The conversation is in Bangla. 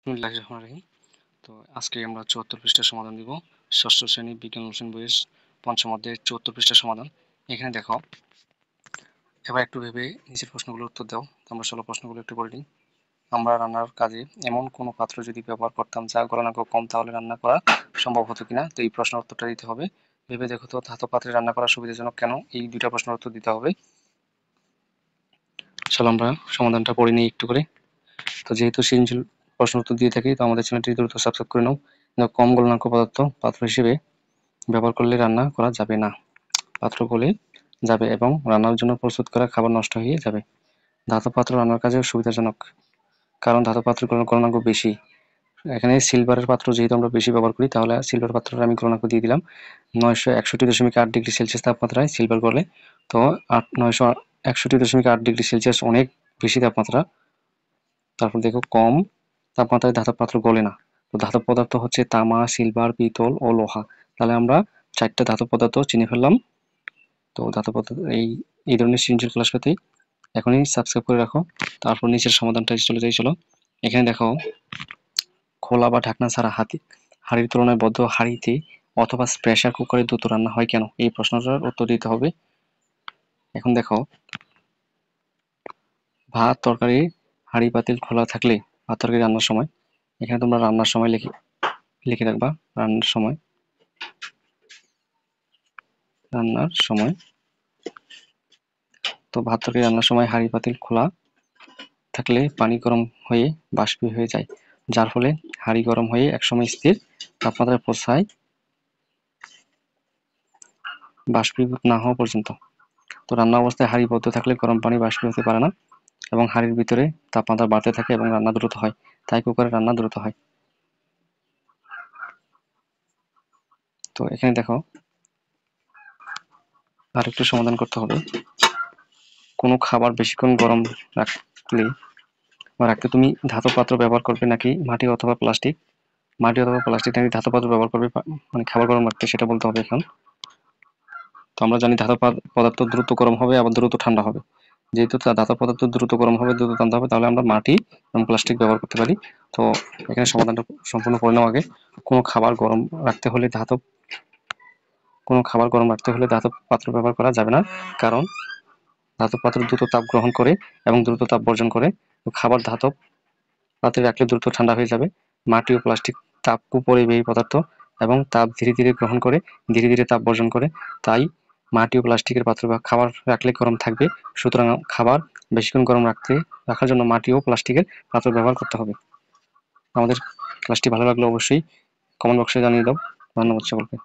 বিসমিল্লাহির রহমানির রহিম। তো আজকে আমরা ৭৪ পৃষ্ঠার সমাধান দিব। ষষ্ঠ শ্রেণী বিজ্ঞান অনুশীলন বইয়ের পঞ্চম অধ্যায়ের ৭৪ পৃষ্ঠার সমাধান। এখানে দেখো, এবার একটু ভেবে নিচের প্রশ্নগুলোর উত্তর দাও। আমরা চলো প্রশ্নগুলো একটু পড়ে নিই। আমরা রান্নার কাজে এমন কোনো পাত্র যদি ব্যবহার করতাম যা গলনাঙ্ক কম, তাহলে রান্না করা সম্ভব হতো কিনা? তো এই প্রশ্নের উত্তরটা দিতে হবে। ভেবে দেখো তো, ধাতব পাত্রে রান্না করা সুবিধাজনক কেন? এই দুইটা প্রশ্নের উত্তর দিতে হবে। চলো আমরা সমাধানটা পড়ে নিই একটু করে। তো যেহেতু সৃজনশীল প্রশ্ন উত্তর দিয়ে থাকি, তো আমাদের চ্যানেলটি দ্রুত সাবস্ক্রাইব করে নাও। কম গলনাঙ্ক পদার্থ পাত্র হিসেবে ব্যবহার করলে রান্না করা যাবে না। পাত্র গলে যাবে এবং রান্নার জন্য প্রস্তুত করা খাবার নষ্ট হয়ে যাবে। ধাতব পাত্র রান্নার কাজে সুবিধাজনক, কারণ ধাতব পাত্রের গলনাঙ্ক বেশি। এখানে সিলভারের পাত্র যেহেতু আমরা বেশি ব্যবহার করি, তাহলে সিলভার পাত্রের আমি গলনাঙ্ক দিয়ে দিলাম 961.8 ডিগ্রি সেলসিয়াস তাপমাত্রায় সিলভার গলে। তো 961.8 ডিগ্রি সেলসিয়াস অনেক বেশি তাপমাত্রা। তারপর দেখো, কম তাপমাত্রায় ধাতব পাত্র গলে না। তো ধাতব পদার্থ হচ্ছে তামা, সিলভার, পিতল ও লোহা। তাহলে আমরা 4টা ধাতব পদার্থ চিনে ফেললাম। তো ধাতব পদার্থ এই ধরনের সৃজনশীল ক্লাস পেতে এখনই সাবস্ক্রাইব করে রাখো। তারপর নিচের সমাধানটা চলে যাই। চলো, এখানে দেখো, খোলা বা ঢাকনা ছাড়া হাঁড়ির তুলনায় বদ্ধ হাঁড়িতে অথবা প্রেসার কুকারে দ্রুত রান্না হয় কেন? এই প্রশ্নটার উত্তর দিতে হবে। এখন দেখো, ভাত তরকারি হাঁড়ি পাতিল খোলা থাকলে ভাত তরকারি রান্নার সময়, এখানে তোমরা রান্নার সময় লিখে রাখবা। রান্নার সময় তো ভাত তরকারি রান্নার সময় হাঁড়ি পাতিল খোলা থাকলে পানি গরম হয়ে বাষ্পীয় হয়ে যায়, যার ফলে হাঁড়ি গরম হয়ে একসময় স্থির তাপমাত্রায় পৌঁছায় বাষ্পীভূত না হওয়া পর্যন্ত। তো রান্না অবস্থায় হাঁড়ি বদ্ধ থাকলে গরম পানি বাষ্পীয় হতে পারে না এবং হাঁড়ির ভিতরে তাপমাত্রা বাড়তে থাকে এবং রান্না দ্রুত হয়। তাই কুকারে রান্না দ্রুত হয়। তো এখানে দেখো, আরেকটু সমাধান করতে হবে। কোনো খাবার বেশিক্ষণ গরম রাখতে তুমি ধাতব পাত্র ব্যবহার করবে নাকি মাটি অথবা প্লাস্টিক? মাটি অথবা প্লাস্টিক নাকি ধাতব পাত্র ব্যবহার করবে মানে খাবার গরম রাখতে, সেটা বলতে হবে এখন। তো আমরা জানি ধাতব পদার্থ দ্রুত গরম হবে আবার দ্রুত ঠান্ডা হবে। যেহেতু ধাতব পদার্থ দ্রুত গরম হবে, দ্রুত ঠান্ডা হবে, তাহলে আমরা মাটি এবং প্লাস্টিক ব্যবহার করতে পারি। তো এখানে সমাধানটা সম্পূর্ণ করে নেওয়া আগে, কোনো খাবার গরম রাখতে হলে ধাতব পাত্র ব্যবহার করা যাবে না, কারণ ধাতব পাত্র দ্রুত তাপ গ্রহণ করে এবং দ্রুত তাপ বর্জন করে। খাবার ধাতব পাত্রে রাখলে দ্রুত ঠান্ডা হয়ে যাবে। মাটি ও প্লাস্টিক তাপ কুপরিবাহী পদার্থ এবং তাপ ধীরে ধীরে গ্রহণ করে ধীরে ধীরে তাপ বর্জন করে। তাই মাটি ও প্লাস্টিকের পাত্র বা খাবার রাখলে গরম থাকবে। সুতরাং খাবার বেশিক্ষণ গরম রাখার জন্য মাটি ও প্লাস্টিকের পাত্র ব্যবহার করতে হবে। আমাদের ক্লাসটি ভালো লাগলে অবশ্যই কমেন্ট বক্সে জানিয়ে দাও। ধন্যবাদ সকলকে।